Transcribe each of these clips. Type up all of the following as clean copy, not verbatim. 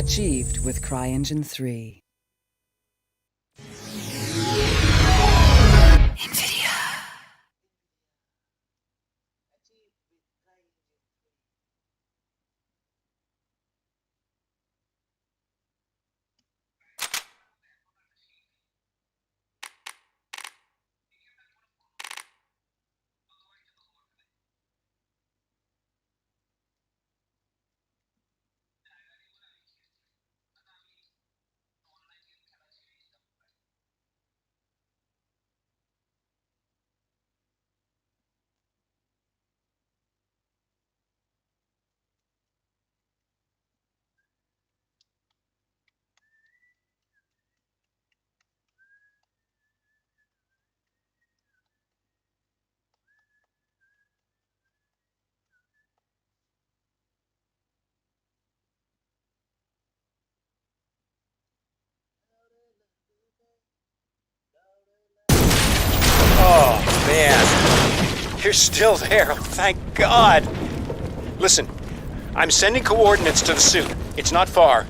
Achieved with CryEngine 3. Oh, man. You're still there. Oh, thank God. Listen, I'm sending coordinates to the suit. It's not far.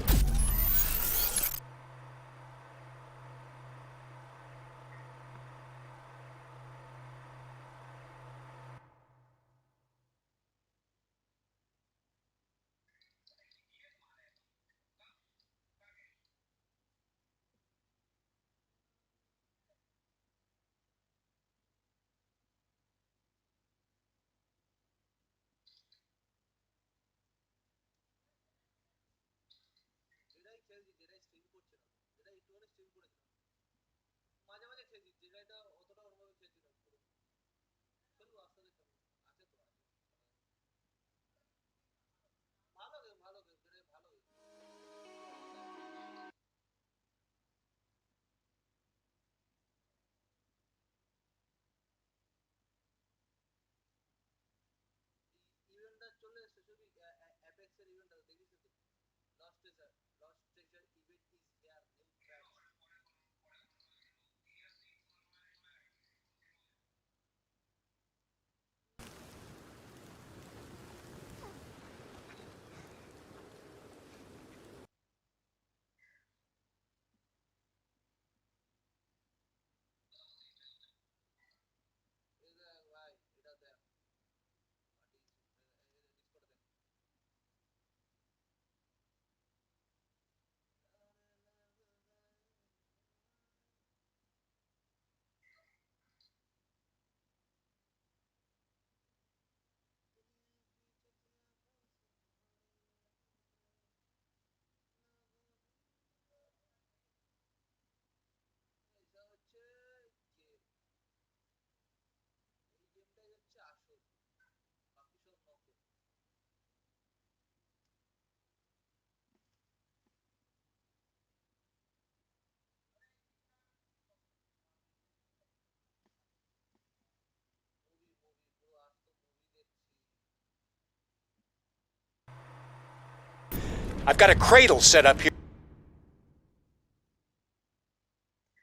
I've got a cradle set up here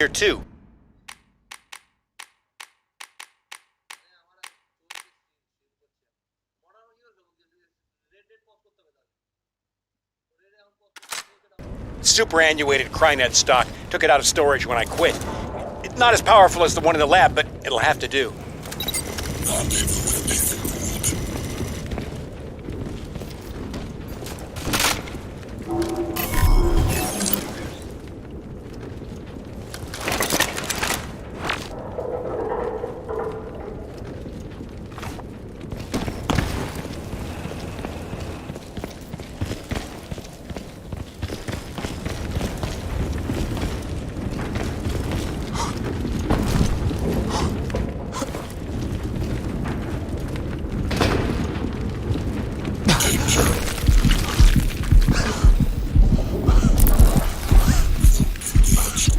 too. Superannuated Crynet stock. Took it out of storage when I quit. It's not as powerful as the one in the lab, but it'll have to do.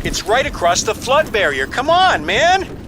It's right across the flood barrier. Come on, man!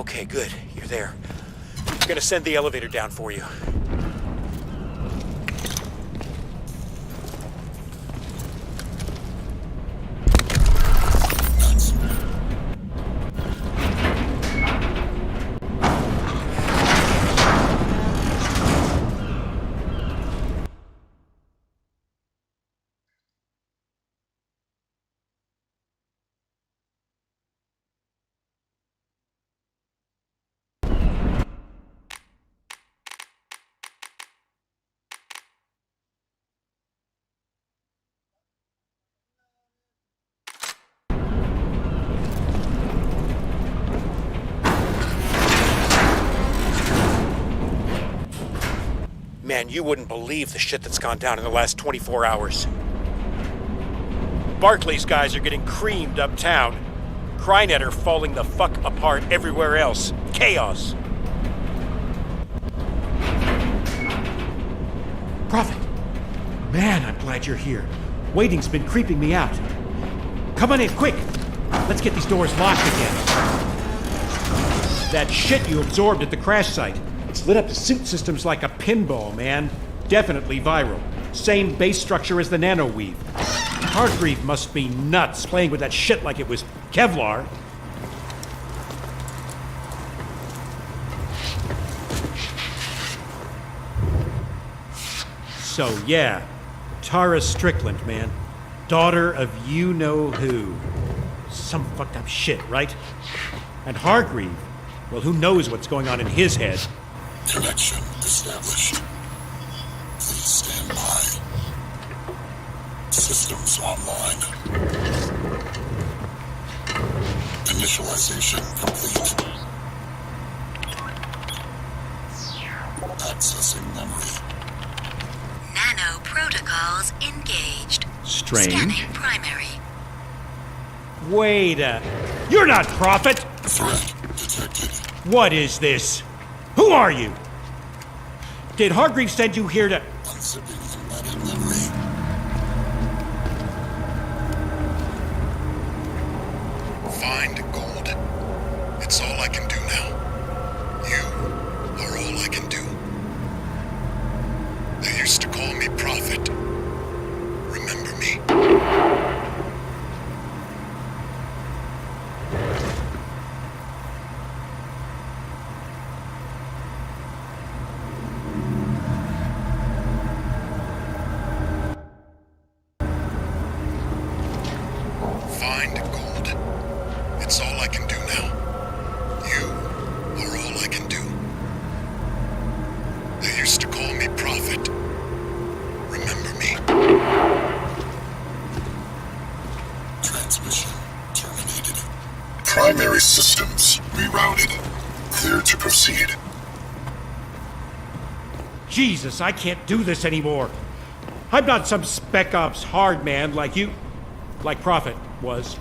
Okay, good. You're there. I'm gonna send the elevator down for you. Man, you wouldn't believe the shit that's gone down in the last 24 hours. Barclays guys are getting creamed uptown. Crynet are falling the fuck apart everywhere else. Chaos. Prophet! Man, I'm glad you're here. Waiting's been creeping me out. Come on in, quick! Let's get these doors locked again. That shit you absorbed at the crash site. It's lit up the suit systems like a pinball, man. Definitely viral. Same base structure as the nanoweave. Hargreave must be nuts playing with that shit like it was Kevlar. So, yeah. Tara Strickland, man. Daughter of you-know-who. Some fucked up shit, right? And Hargreave, well, who knows what's going on in his head? Connection established. Please stand by. Systems online. Initialization complete. Accessing memory. Nano protocols engaged. Strange. Scanning primary. Wait You're not Prophet! Threat detected. What is this? Who are you? Did Hargreave send you here to... Unzipping embedded memory. Find gold. It's all I can do now. You are all I can do. They used to call me Prophet. Remember me? Find gold. It's all I can do now. You are all I can do. They used to call me Prophet. Remember me? Transmission terminated. Primary systems rerouted. Clear to proceed. Jesus, I can't do this anymore. I'm not some Spec Ops hard man like you... like Prophet was.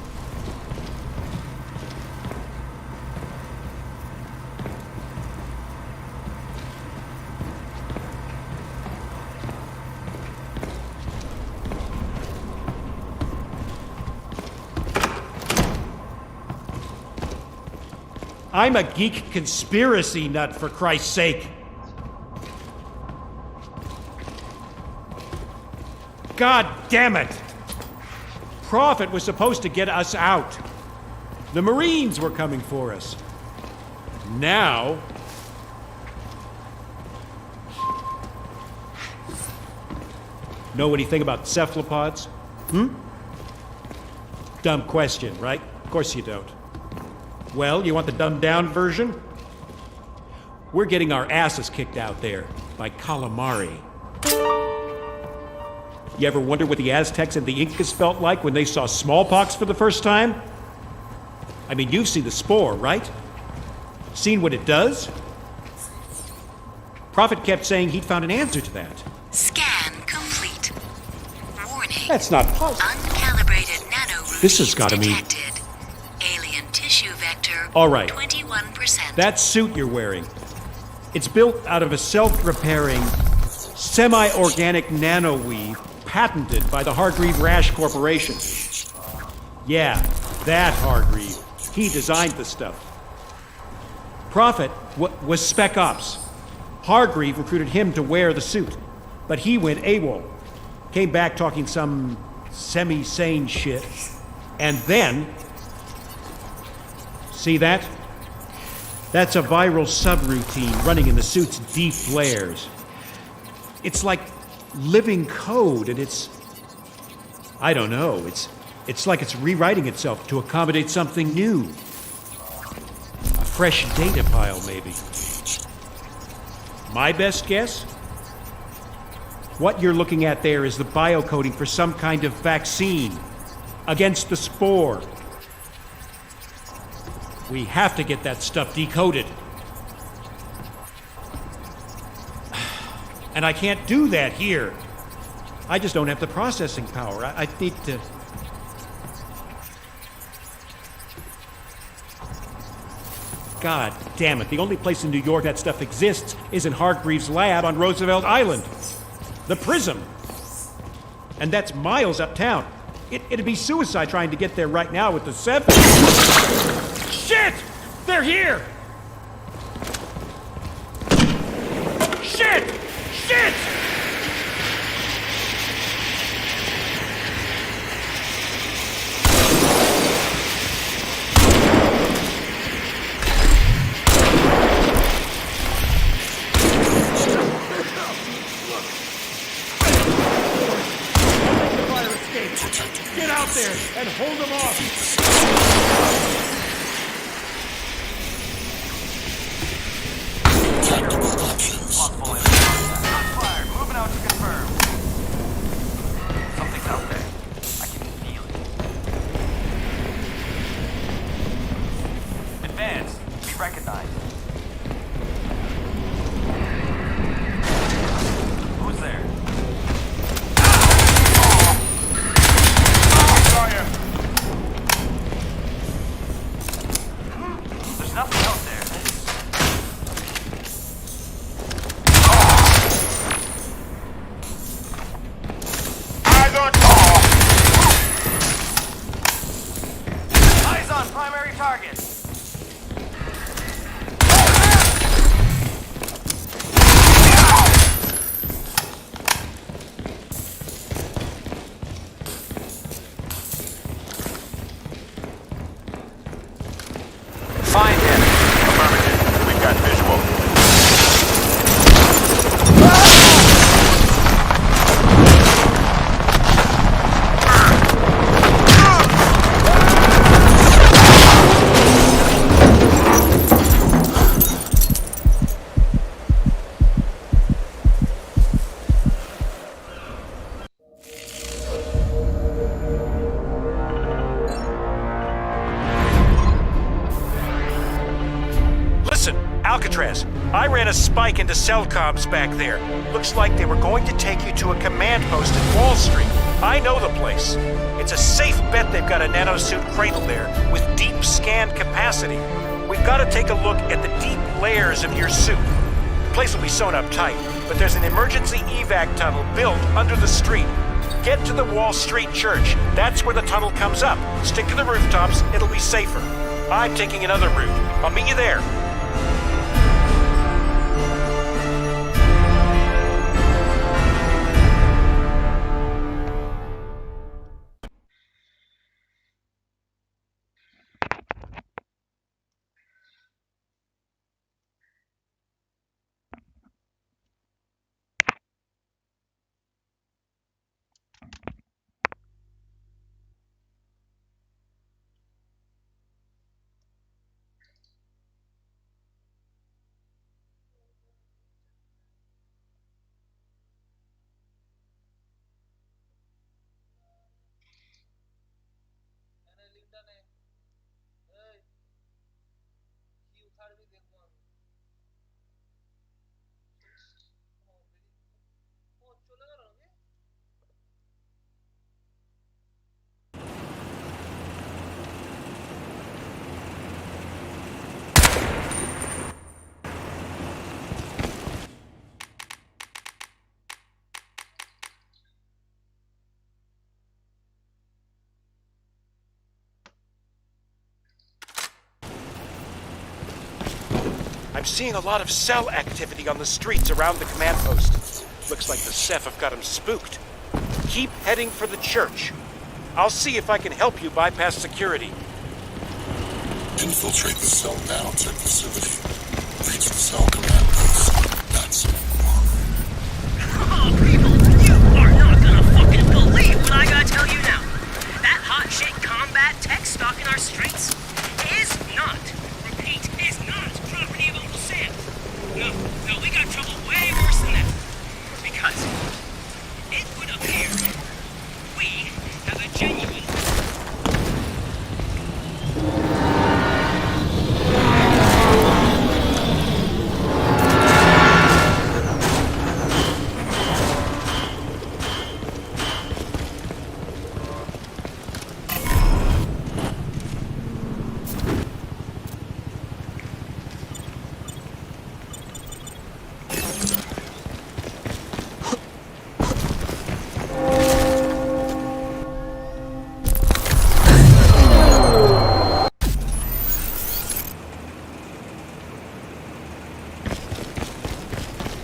I'm a geek conspiracy nut, for Christ's sake. God damn it! Prophet was supposed to get us out. The Marines were coming for us. Now... Know anything about cephalopods? Dumb question, right? Of course you don't. Well, you want the dumbed-down version? We're getting our asses kicked out there by calamari. You ever wonder what the Aztecs and the Incas felt like when they saw smallpox for the first time? I mean, you've seen the spore, right? Seen what it does? Prophet kept saying he'd found an answer to that. Scan complete. Warning. That's not possible. Uncalibrated nano This has gotta mean- detected. Alien tissue vector. All right. 21%. That suit you're wearing, it's built out of a self-repairing, semi-organic nanoweave patented by the Hargreave Rash Corporation. Yeah, that Hargreave. He designed the stuff. Prophet was Spec Ops. Hargreave recruited him to wear the suit, but he went AWOL. Came back talking some semi-sane shit. And then... See that? That's a viral subroutine running in the suit's deep layers. It's like living code, and it's... I don't know, it's like it's rewriting itself to accommodate something new. A fresh data pile, maybe. My best guess? What you're looking at there is the biocoding for some kind of vaccine against the spore. We have to get that stuff decoded. And I can't do that here. I just don't have the processing power. I need to... God damn it. The only place in New York that stuff exists is in Hargreaves' lab on Roosevelt Island. The Prism. And that's miles uptown. It'd be suicide trying to get there right now with the 7. Shit! They're here! Shit! Shit! Get out there and hold them off! Moving out to confirm. Something's out there. I can feel it. Advance. Be recognized. Who's there? There's nothing out there. Eyes on primary target. Find him. Affirmative. We've got visual. Alcatraz, I ran a spike into cell comms back there. Looks like they were going to take you to a command post in Wall Street. I know the place. It's a safe bet they've got a nanosuit cradle there with deep scan capacity. We've got to take a look at the deep layers of your suit. The place will be sewn up tight, but there's an emergency evac tunnel built under the street. Get to the Wall Street Church. That's where the tunnel comes up. Stick to the rooftops, it'll be safer. I'm taking another route. I'll meet you there. I'm seeing a lot of cell activity on the streets around the command post. Looks like the Ceph have got him spooked. Keep heading for the church. I'll see if I can help you bypass security. Infiltrate the cell now to facility. Reach the cell command post. That's Oh, people, you are not gonna fucking believe what I gotta tell you now. That hot shit combat tech stalking our streets is not, repeat, is not property of Uncle Sam. No, we got trouble way worse than that. Because it would appear we have a genuine...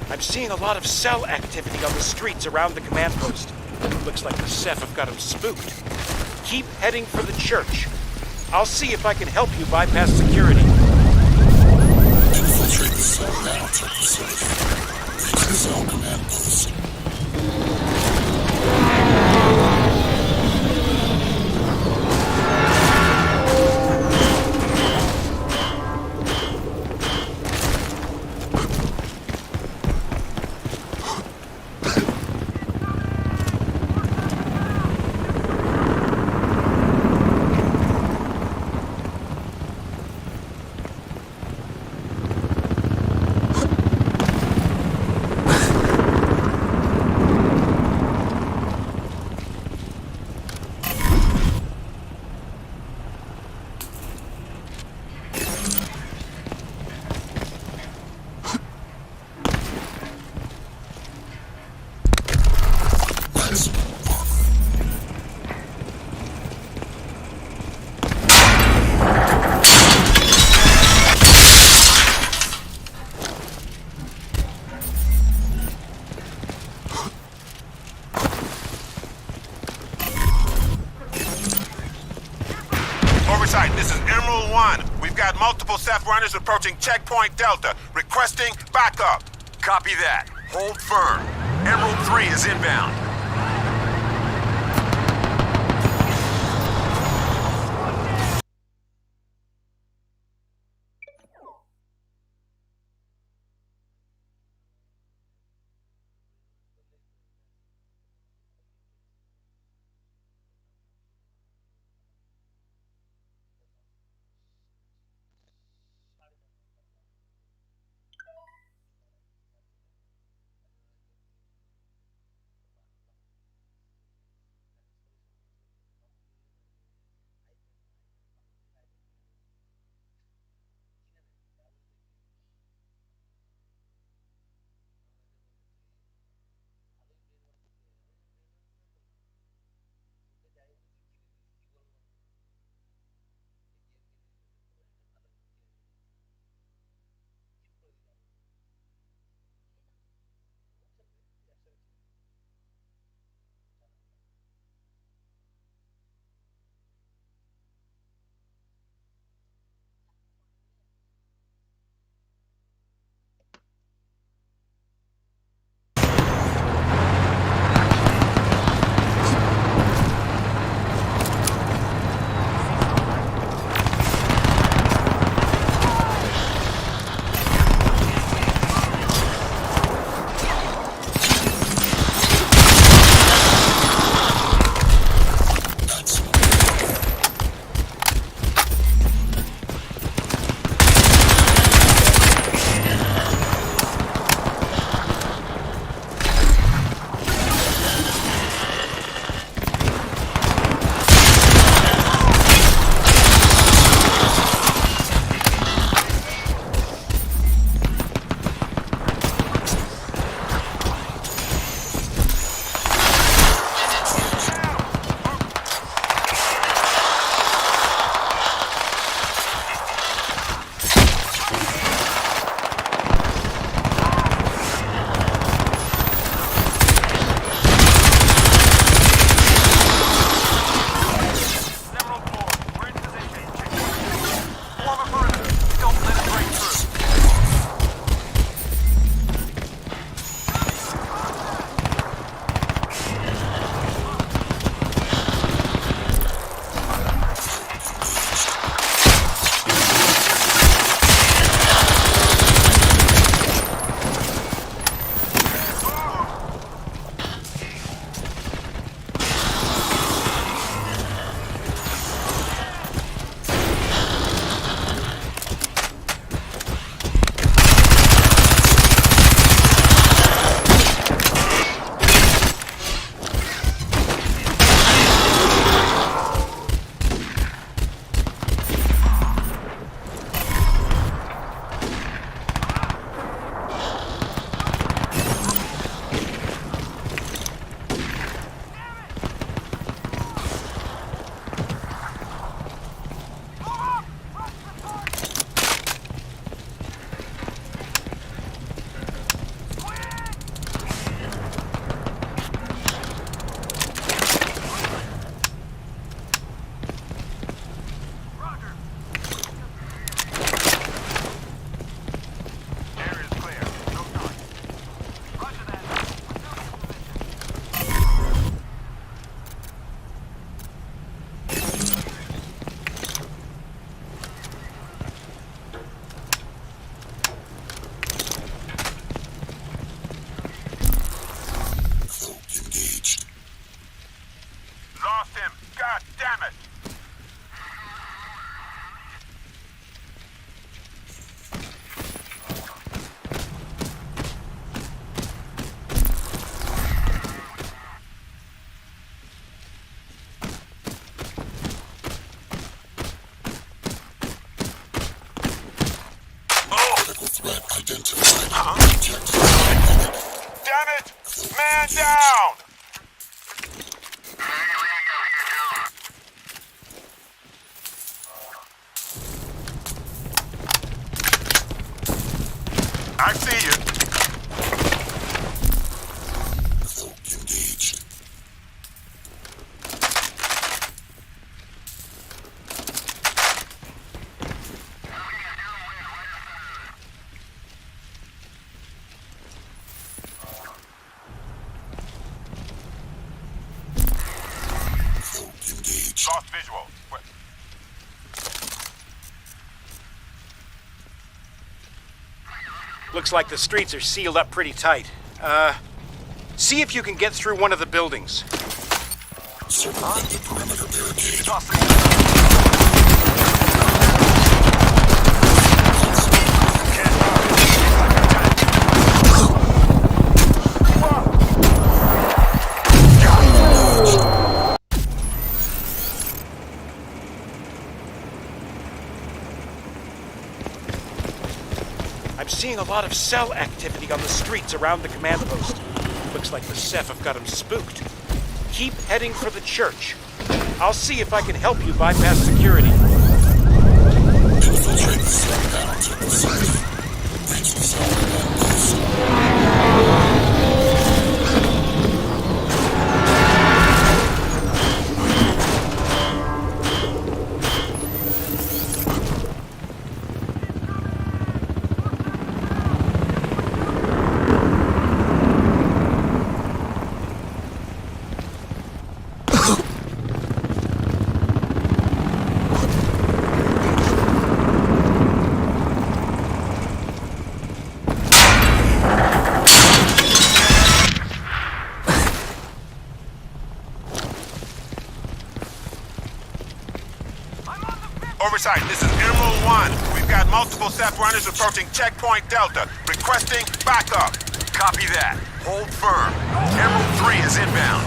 I'm seeing a lot of cell activity on the streets around the command post. Looks like the Ceph have got him spooked. Keep heading for the church. I'll see if I can help you bypass security. infiltrate the cell now to facility. Reach the cell command post. Oversight, this is Emerald 1. We've got multiple Ceph runners approaching Checkpoint Delta, requesting backup. Copy that. Hold firm. Emerald 3 is inbound. damn it! Damn it! Man down! I see you. Engaged. Engaged. Lost visual. Looks like the streets are sealed up pretty tight. See if you can get through one of the buildings. Circumvent the perimeter barricade. I'm seeing a lot of cell activity on the streets around the command post. Looks like the Ceph have got them spooked. Keep heading for the church. I'll see if I can help you bypass security. Infiltrate the cell panels at the site. Reach the cell command post. Oversight, this is Emerald 1. We've got multiple Ceph runners approaching checkpoint Delta. Requesting backup. Copy that. Hold firm. Emerald 3 is inbound.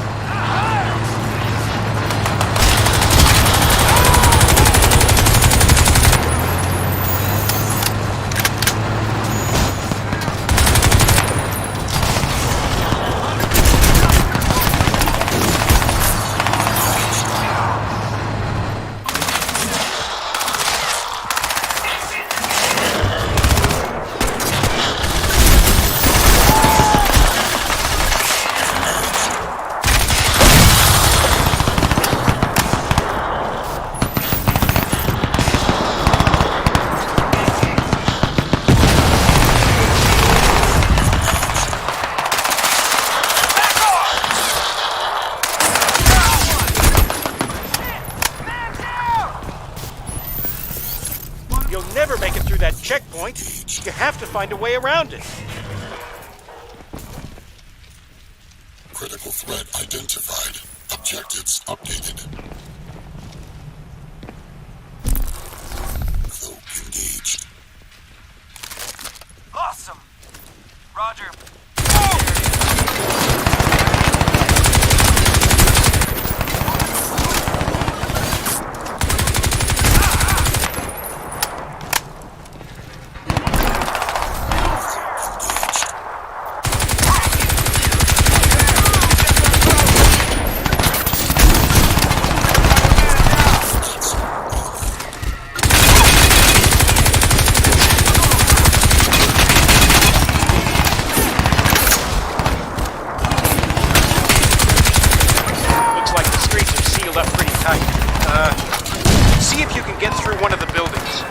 You'll never make it through that checkpoint. You have to find a way around it. Critical threat identified. Objectives updated. Cloak engaged. Awesome. Roger. See if you can get through one of the buildings.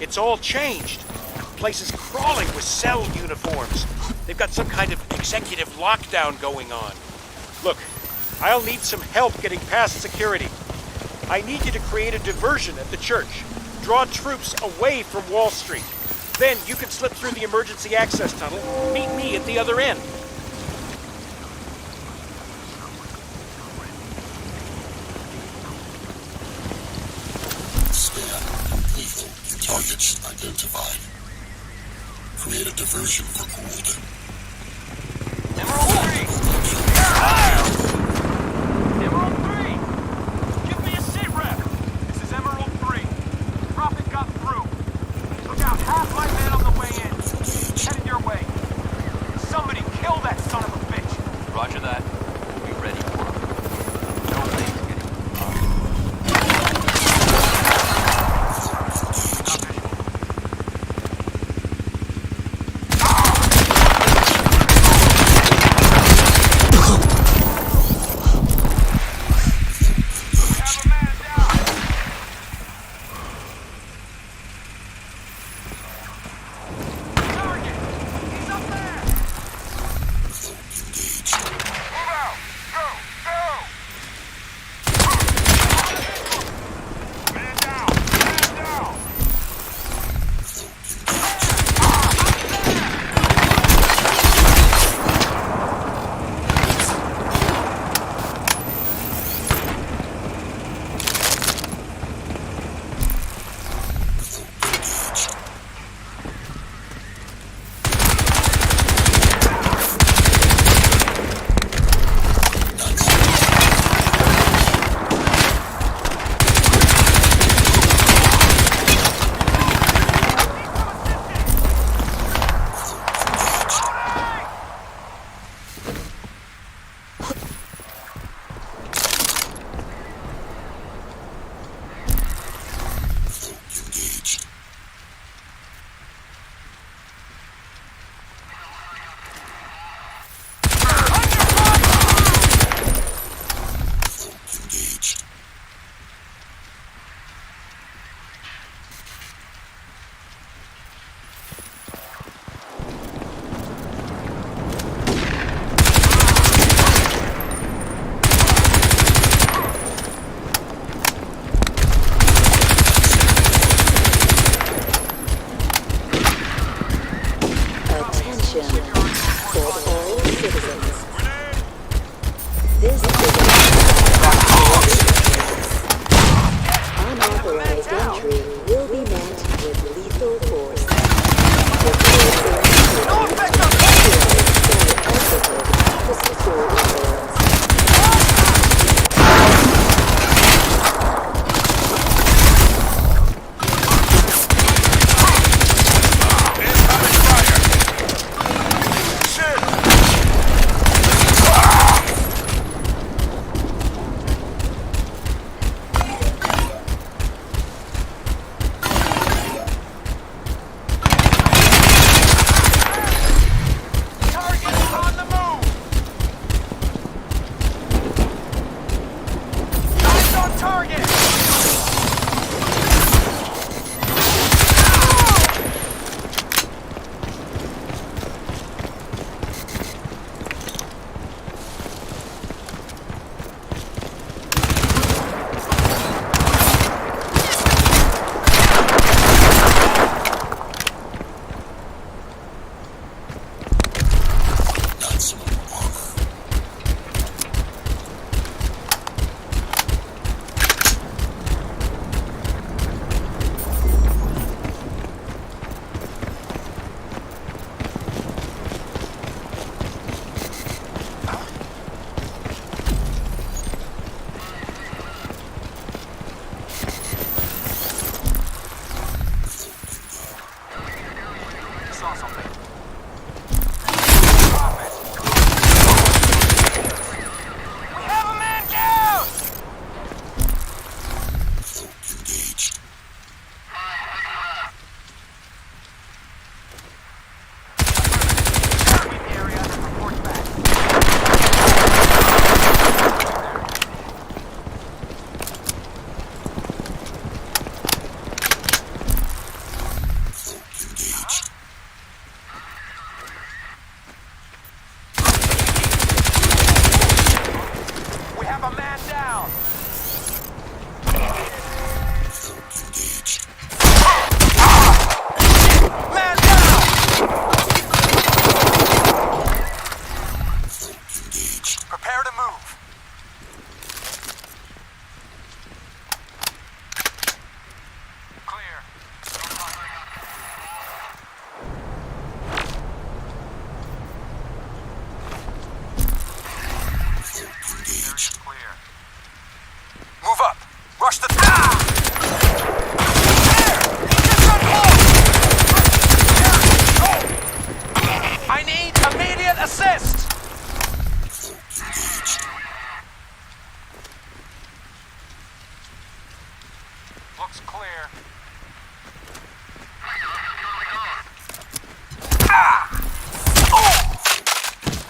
It's all changed. The place is crawling with cell uniforms. They've got some kind of executive lockdown going on. Look, I'll need some help getting past security. I need you to create a diversion at the church. Draw troops away from Wall Street. Then you can slip through the emergency access tunnel. Meet me at the other end. Targets identified. Create a diversion for Gould. Emerald 3! Give me a sit rep! This is Emerald 3. Prophet got through. Look out, half my men on the way in. Headed your way. Somebody kill that son of a bitch! Roger that. Be ready for him. No things getting...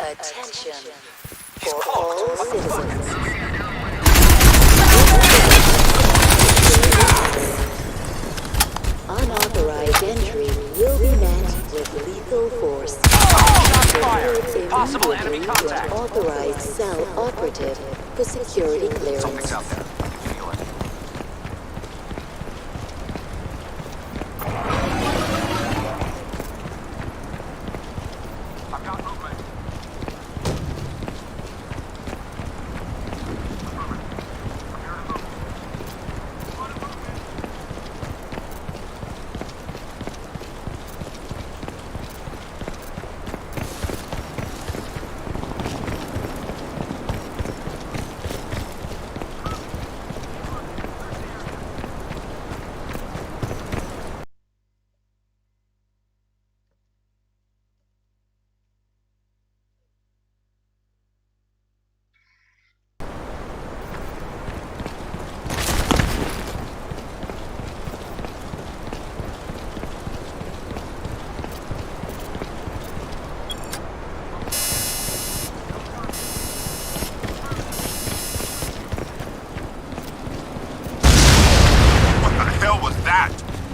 Attention for all citizens. Unauthorized entry will be met with lethal force. Possible enemy contact. Authorized cell operative for security clearance. Something's out there. Feel it. I've got movement.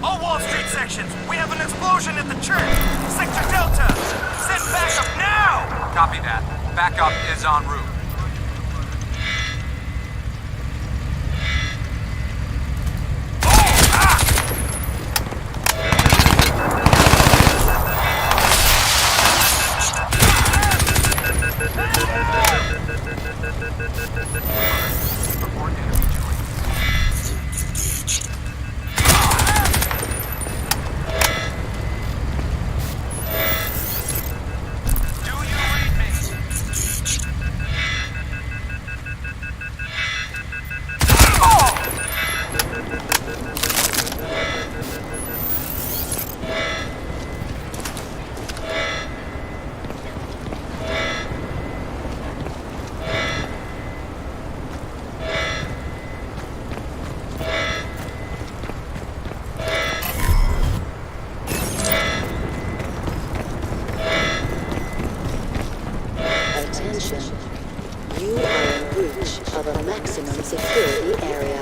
All Wall Street sections, we have an explosion at the church. Sector Delta, send backup now! Copy that. Backup is en route. You are in breach of a maximum security area.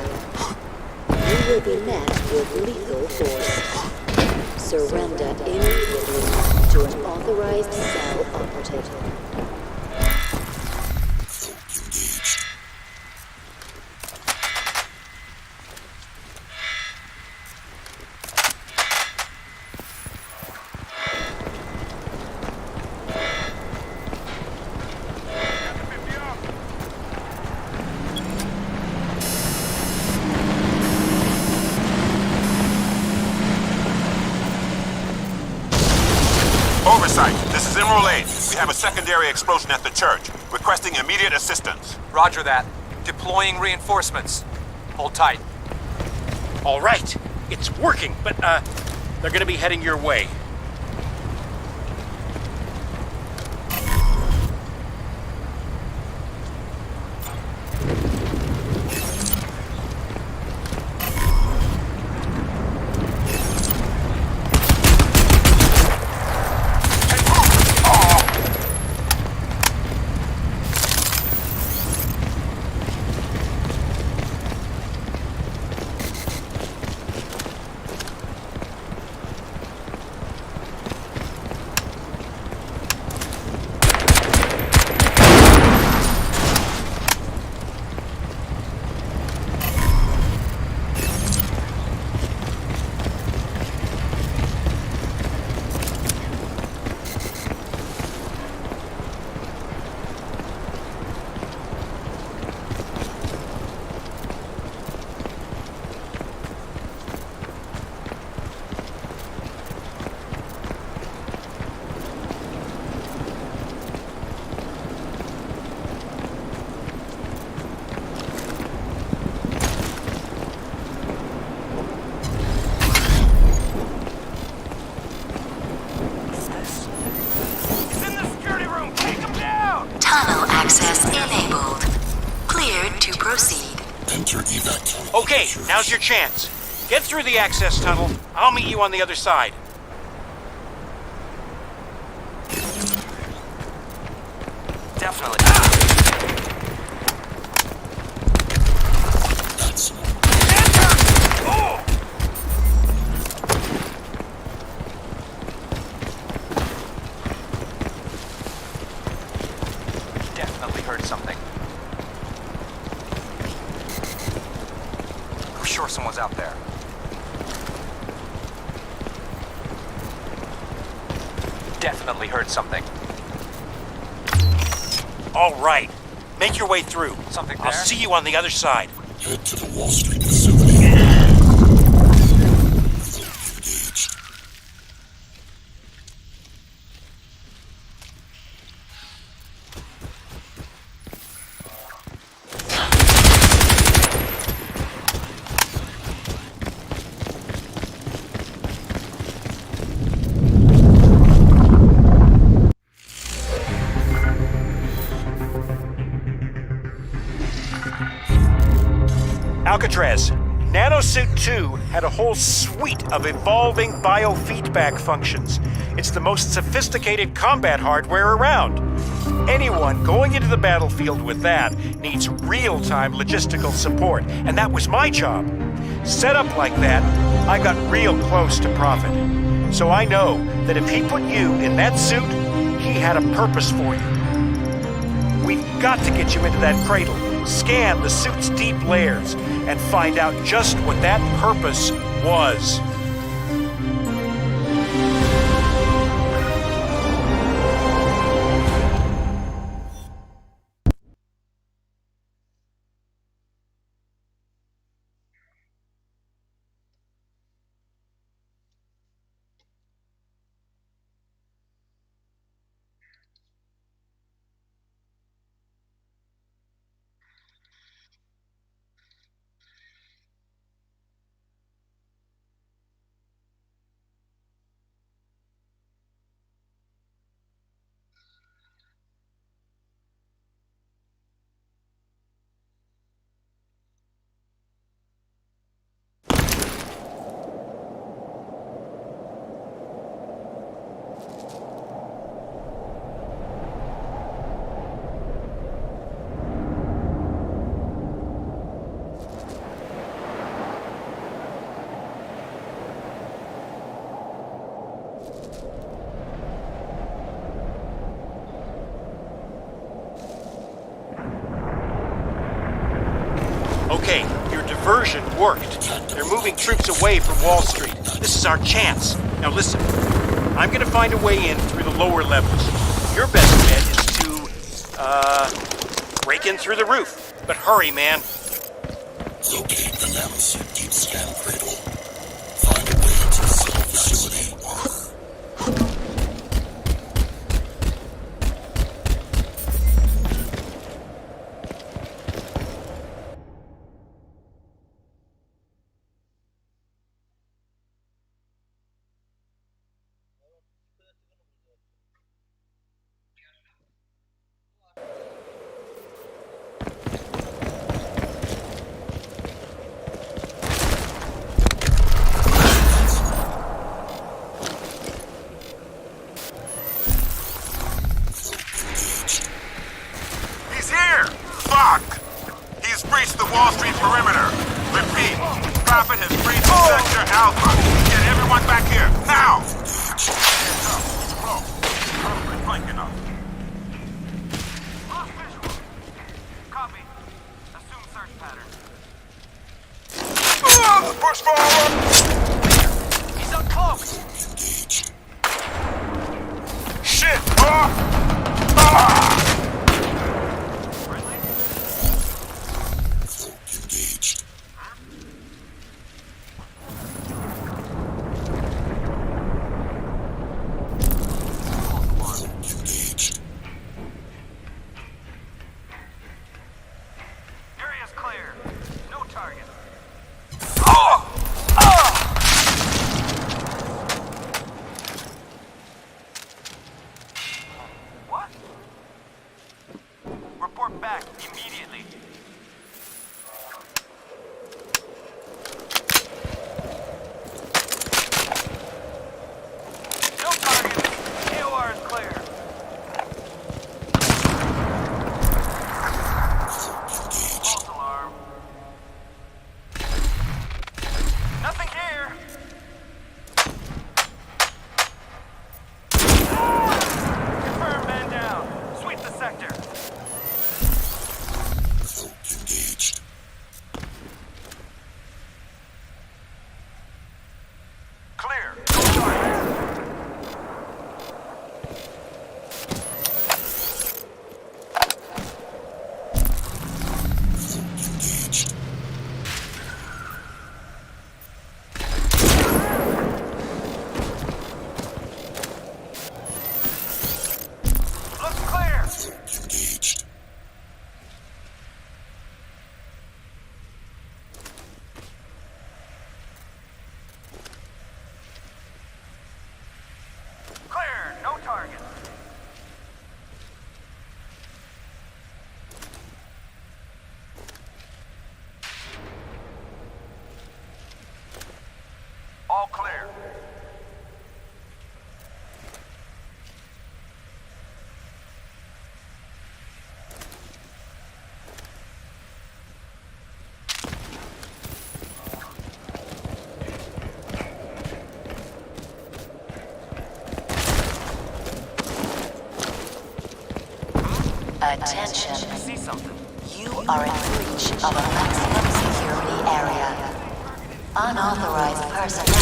You will be met with lethal force. Surrender immediately to an authorized cell operative. Oversight, this is Emerald 8. We have a secondary explosion at the church. Requesting immediate assistance. Roger that. Deploying reinforcements. Hold tight. All right, it's working, but they're gonna be heading your way. Tunnel access enabled. Cleared to proceed. Enter evac. Okay, now's your chance. Get through the access tunnel. I'll meet you on the other side. Definitely. Definitely heard something. I'm sure someone's out there. Definitely heard something. All right. Make your way through. Something there? I'll see you on the other side. Head to the Wall Street facility. Alcatraz, Nanosuit 2 had a whole suite of evolving biofeedback functions. It's the most sophisticated combat hardware around. Anyone going into the battlefield with that needs real-time logistical support, and that was my job. Set up like that, I got real close to Prophet. So I know that if he put you in that suit, he had a purpose for you. We've got to get you into that cradle, scan the suit's deep layers, and find out just what that purpose was. Okay, your diversion worked. They're moving troops away from Wall Street. This is our chance. Now listen, I'm gonna find a way in through the lower levels. Your best bet is to, break in through the roof. But hurry, man. Locate the Nanosuit deep scan cradle. Find a way to the cell facility. breached the Wall Street perimeter. Repeat, Prophet has breached Sector Alpha. Get everyone back here, now! Hands up. It's close. Probably flanking us. Lost visual. Copy. Assume search pattern. Push forward! He's uncloaked. Shit! Friendly? Engaged. Engaged. Area's clear. No target. What? Report back immediately. No target. AOR is clear. Attention. I see something. You are in breach of a maximum security area. Unauthorized personnel.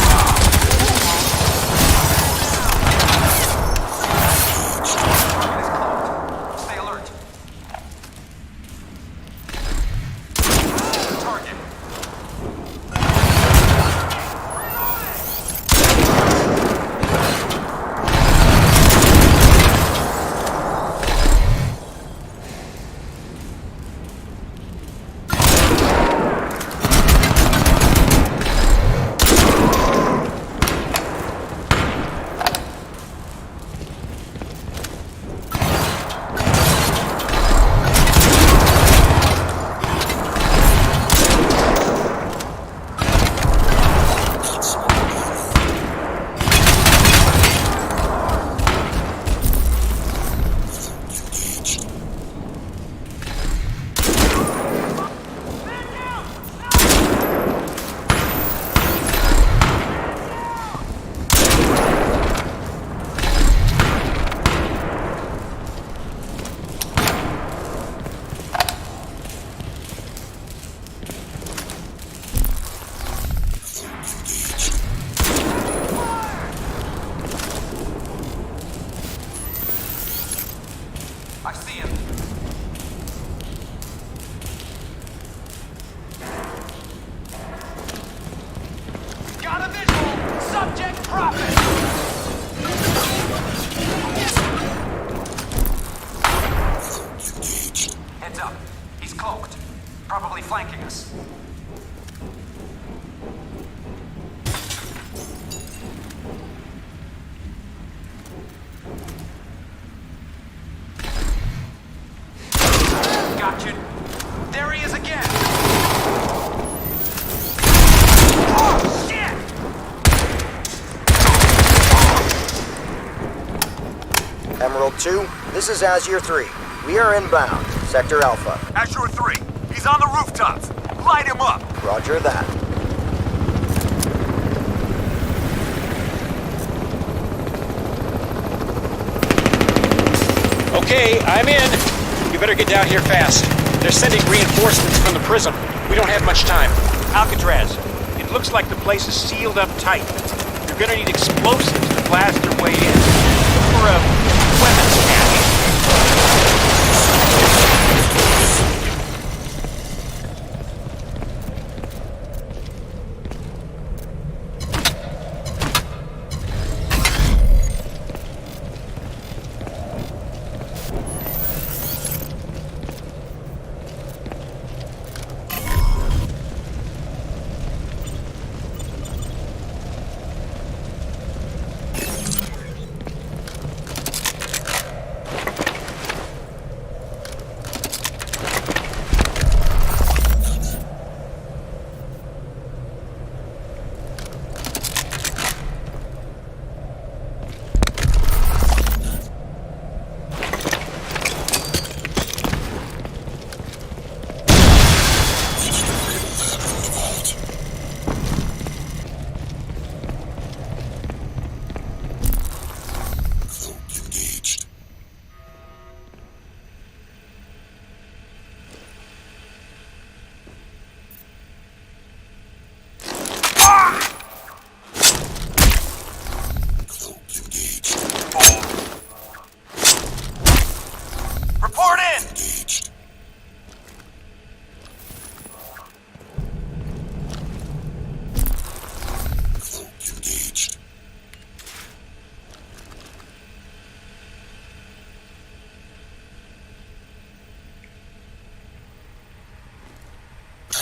Target is cloaked. Stay alert. Target. I see him. Got a visual! Subject profit! Heads up. He's cloaked. Probably flanking us. Gotcha. There he is again! Oh, shit! Emerald 2, this is Azure 3. We are inbound, Sector Alpha. Azure 3, he's on the rooftops. Light him up. Roger that. Okay, I'm in. You better get down here fast. They're sending reinforcements from the prism. We don't have much time. Alcatraz, it looks like the place is sealed up tight. You're gonna need explosives to blast your way in. Look for a weapons cache.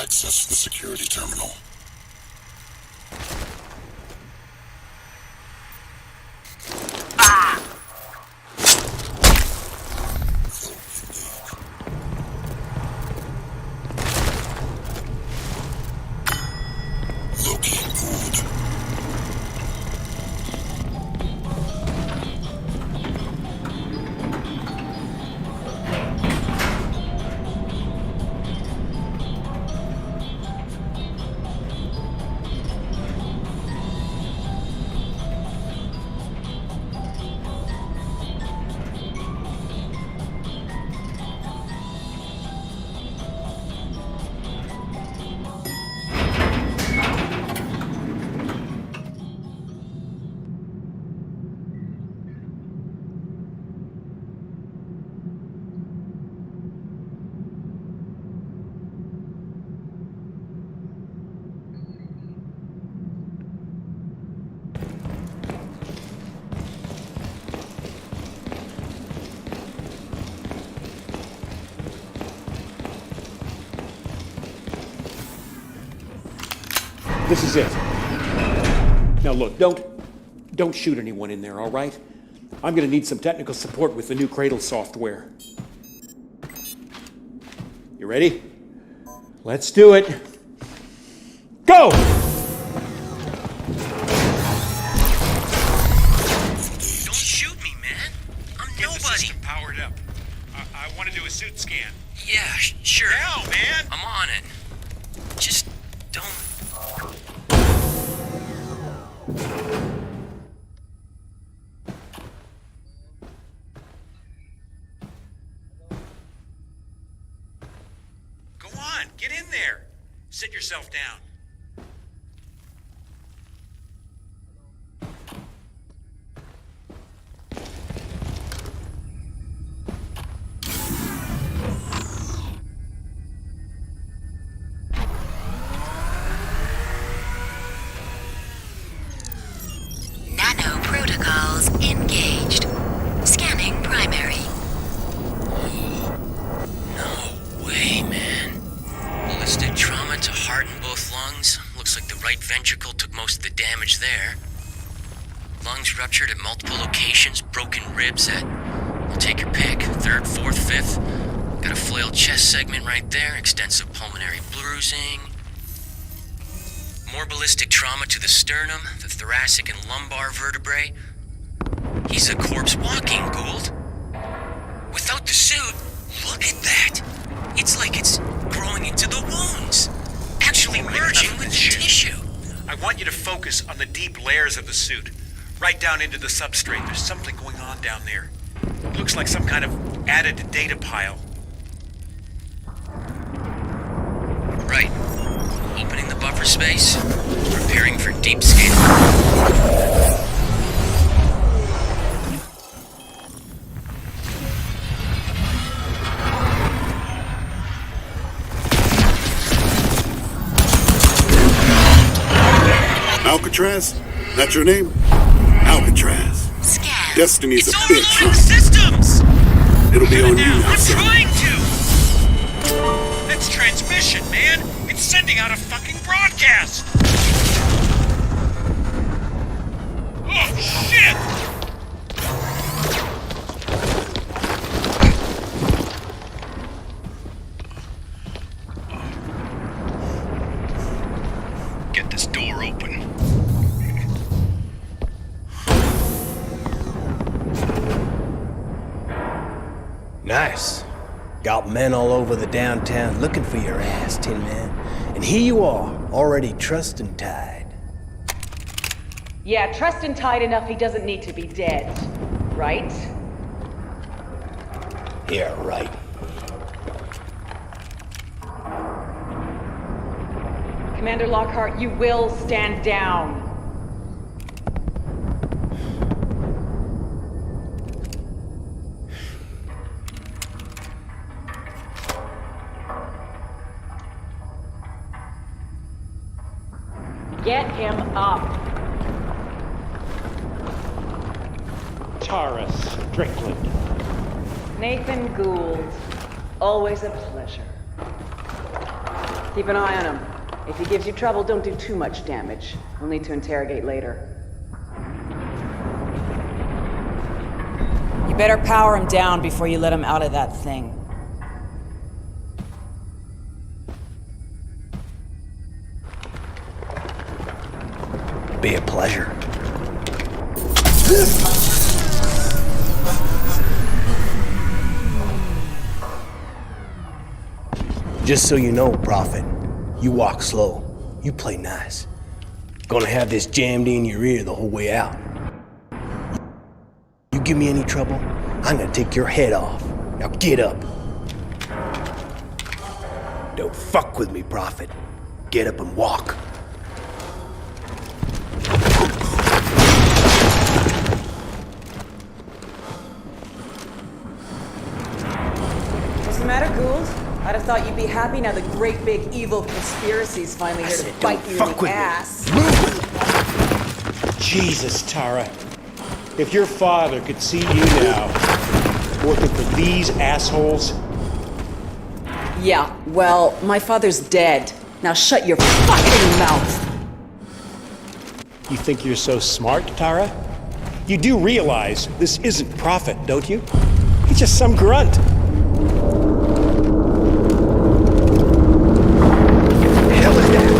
Access the security terminal. Looking good. This is it. Now look, don't shoot anyone in there, all right? I'm gonna need some technical support with the new Cradle software. You ready? Let's do it. Go! Don't shoot me, man. I'm Get nobody. the system powered up. I want to do a suit scan. Yeah, sure. Now, man! I'm on it. Just don't... Go on, get in there. Sit yourself down. Nano protocols engaged. Scanning primary. No way, man. Ballistic trauma to heart and both lungs. Looks like the right ventricle took most of the damage there. Lungs ruptured at multiple locations, broken ribs at... Well, take your pick. 3rd, 4th, 5th. Got a flailed chest segment right there, extensive pulmonary bruising. More ballistic trauma to the sternum, the thoracic and lumbar vertebrae. He's a corpse walking, Gould. Without the suit, look at that. It's like it's growing into the wounds. Actually merging with the tissue. I want you to focus on the deep layers of the suit. Right down into the substrate. There's something going on down there. It looks like some kind of added data pile. Right. Opening the buffer space, preparing for deep scan. Alcatraz? That's your name? Alcatraz. Scan. Destiny's It's a bitch, overloading huh? systems! It'll be on you now, I'm son. trying to! That's transmission, man! It's sending out a fucking broadcast! Oh, shit! Get this door open. Nice. Got men all over the downtown looking for your ass, Tin Man. And here you are, already trussed and tied. Yeah, trussed and tied enough he doesn't need to be dead. Right? Yeah, right. Commander Lockhart, you will stand down. Get him up. Tara Strickland. Nathan Gould. Always a pleasure. Keep an eye on him. If he gives you trouble, don't do too much damage. We'll need to interrogate later. You better power him down before you let him out of that thing. Be a pleasure. Just so you know, Prophet, you walk slow, you play nice. Gonna have this jammed in your ear the whole way out. You give me any trouble, I'm gonna take your head off. Now get up. Don't fuck with me, Prophet. Get up and walk. What's the matter, Gould? I'd have thought you'd be happy now the great big evil conspiracy's finally here to bite you in the ass. Jesus, Tara. If your father could see you now, working for these assholes... Yeah, well, my father's dead. Now shut your fucking mouth! You think you're so smart, Tara? You do realize this isn't Prophet, don't you? He's just some grunt. Hell is that?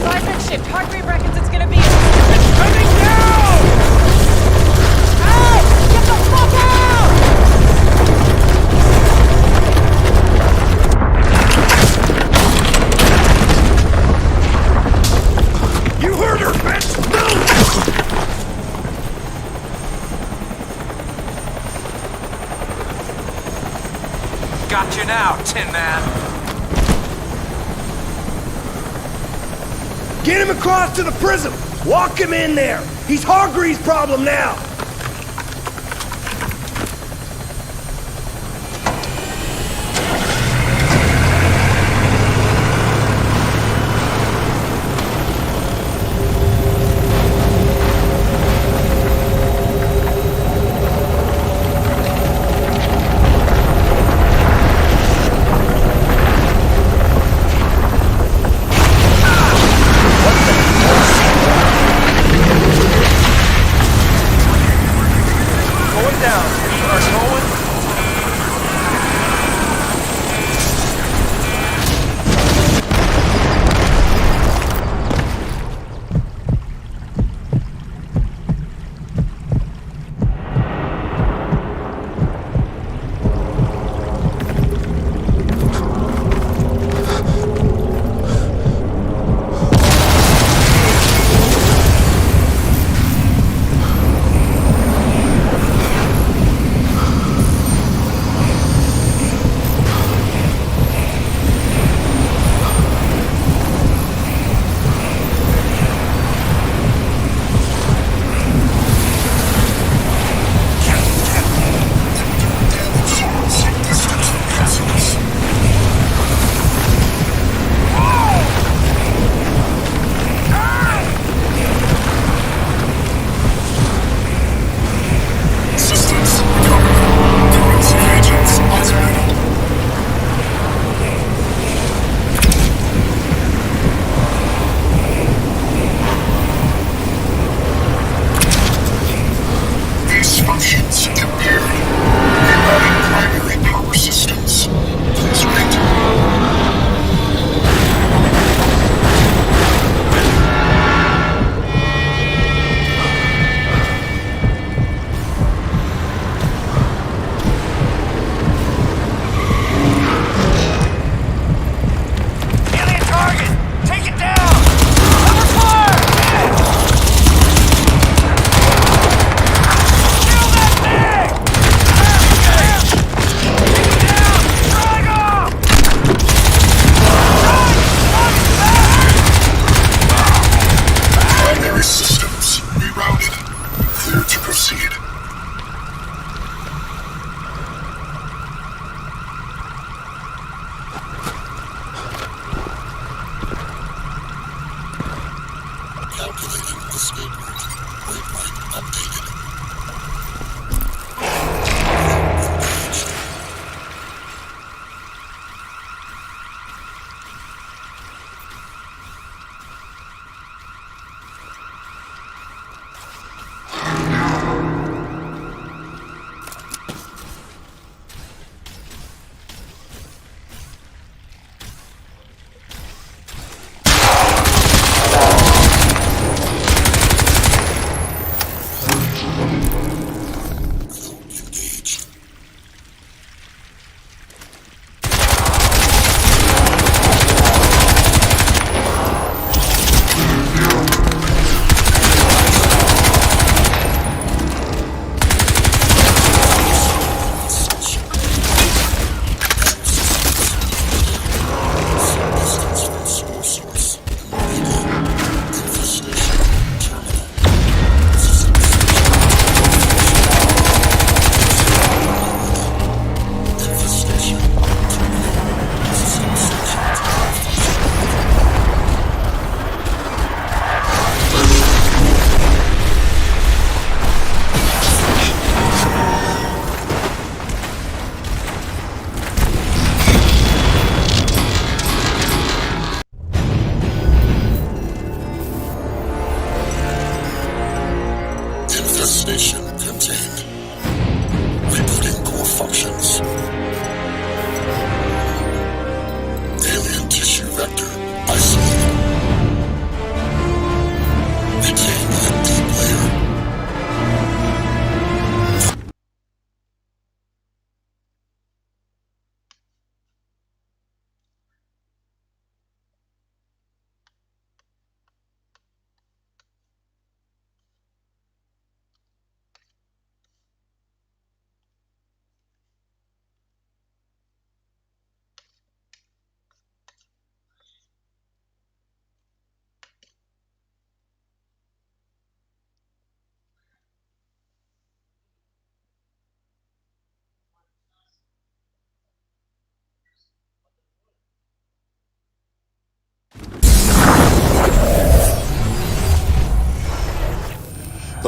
Seismic shift. Heartbeat reckons it's gonna be. It's coming down! Hey! Get the fuck out! You heard her, bitch! Move! Got you now, Tin Man. Get him across to the prism! Walk him in there! He's Hargreaves' problem now!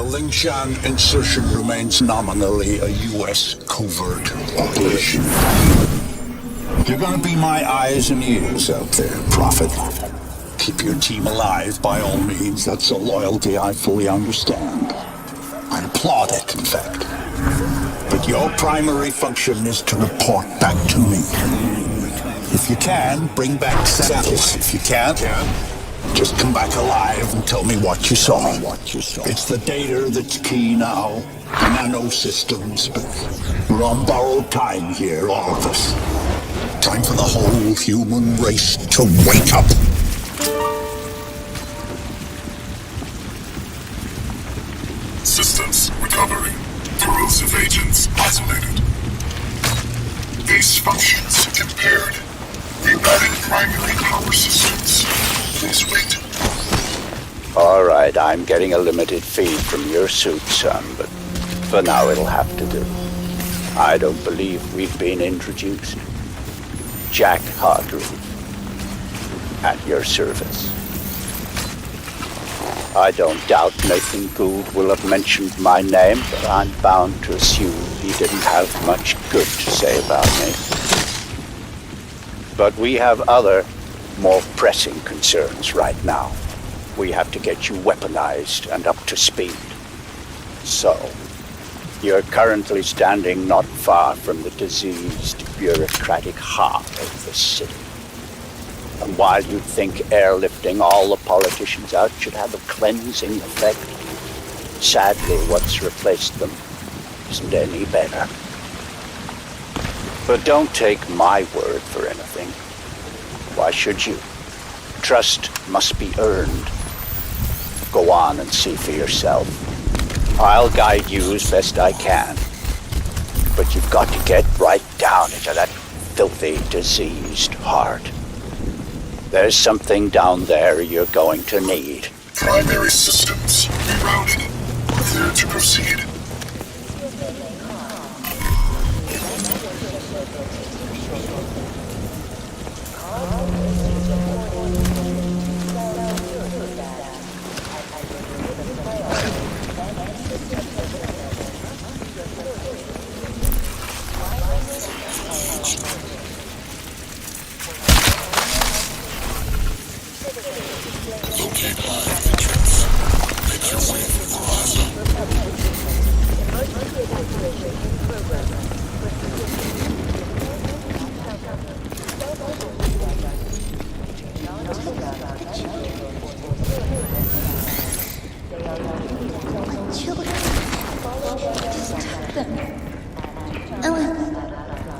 Lingshan insertion remains nominally a U.S. covert operation. You're gonna be my eyes and ears out there, Prophet. Keep your team alive by all means. That's a loyalty I fully understand. I applaud it, in fact. But your primary function is to report back to me. If you can, bring back samples. If you can't, just come back alive and tell me what you saw. It's the data that's key now. Nano systems, but we're on borrowed time here, all of us. Time for the whole human race to wake up. Systems recovering. Corrosive agents isolated. Base functions impaired. Rerouting primary power systems. Please wait. All right, I'm getting a limited feed from your suit, son, but for now it'll have to do. I don't believe we've been introduced. Jack Hargrave, at your service. I don't doubt Nathan Gould will have mentioned my name, but I'm bound to assume he didn't have much good to say about me. But we have other, more pressing concerns right now. We have to get you weaponized and up to speed. So, you're currently standing not far from the diseased, bureaucratic heart of the city. And while you'd think airlifting all the politicians out should have a cleansing effect, sadly what's replaced them isn't any better. But don't take my word for anything. Why should you? Trust must be earned. Go on and see for yourself. I'll guide you as best I can. But you've got to get right down into that filthy, diseased heart. There's something down there you're going to need. Primary systems rerouted. Clear to proceed.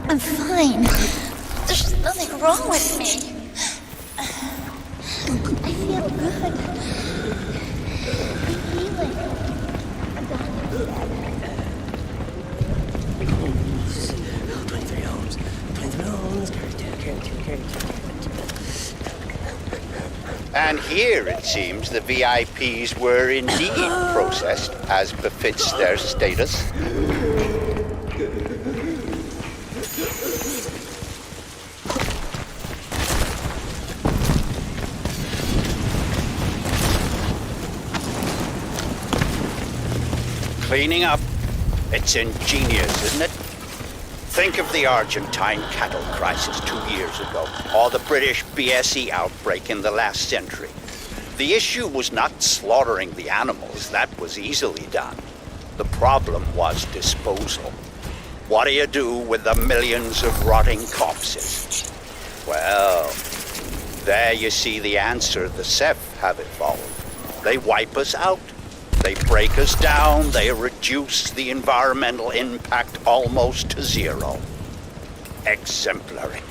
I'm fine. There's nothing wrong with me. I feel good. I'm healing. 23 homes. 23 homes. And here, it seems, the VIPs were indeed processed as befits their status. Cleaning up. It's ingenious, isn't it? Think of the Argentine cattle crisis 2 years ago, or the British BSE outbreak in the last century. The issue was not slaughtering the animals. That was easily done. The problem was disposal. What do you do with the millions of rotting corpses? Well, there you see the answer the Ceph have evolved. They wipe us out. They break us down, they reduce the environmental impact almost to zero. Exemplary.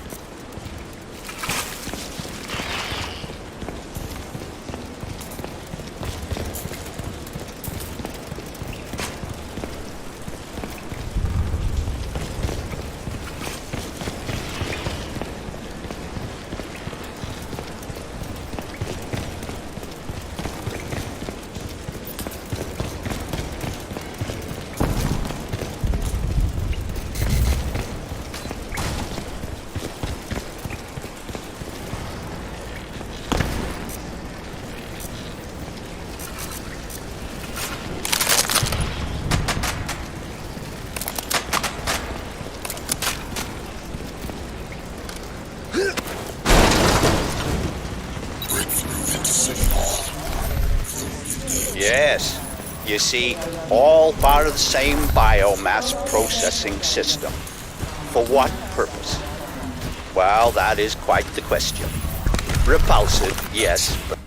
You see, all part of the same biomass processing system. For what purpose? Well, that is quite the question. Repulsive, yes, but